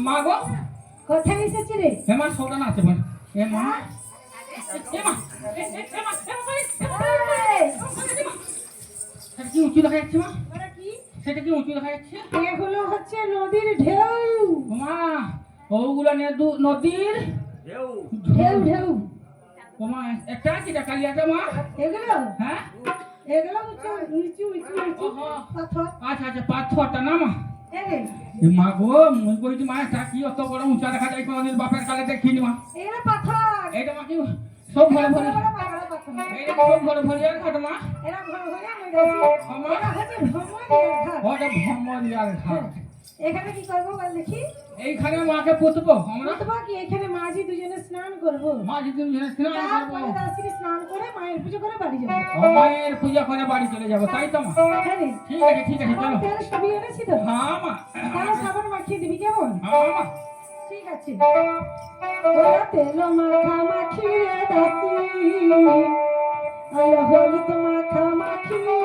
মা গো কোথায় এসেছি রে? হেমা সোটা না আছে মা হেমা সেটা কি উঁচু দেখা যাচ্ছে মা? সেটা কি উঁচু দেখা যাচ্ছে? এগুলো হচ্ছে নদীর ঢেউ। মা ওগুলো নদীর ঢেউ ঢেউ। মা একটা কি কালিয়াটা মা? এগুলো হ্যাঁ এগুলো উঁচু নিচু নিচু নিচু পাথর। আচ্ছা আচ্ছা পাথরটা না মা? এরে মা গো মুই কইছি মা এটা কি অত বড় উঁচা দেখা যায় কোনদিন বাপের কালে দেখিনি মা। এরা পাথর। এইটা মা কি সব ঘরে ঘরে পাথর। এইটা সব ঘরে ঘরে আর ঘাট মা? এরা ঘরে ঘরে আমি দেখি। এরা হচ্ছে ভ্রমণের ঘাট। ওটা ভ্রমণিয়ার ঘাট। এখানে কি করবো বল দেখি? এইখানে মাকে পুতবো আমরা। পুতবো কি এখানে মাঝি দুজনে স্নান করবো। মাঝি দুজনে স্নান করবো। তারপরে দাসিনী স্নান করে মায়ের পুজো করে বাড়ি যাবো। মায়ের পূজা করে বাড়ি চলে যাবো তাই তো মা? হ্যাঁ রে। ঠিক আছে চলো। তেল সবই এনেছি তো? হ্যাঁ মা। তাহলে সাবান মাখিয়ে দিবি কেমন? হ্যাঁ মা। ঠিক আছে। ওরা তেল মাখা মাখিয়ে দাসি, আল্লাহ হলুদ মাখা মাখিয়ে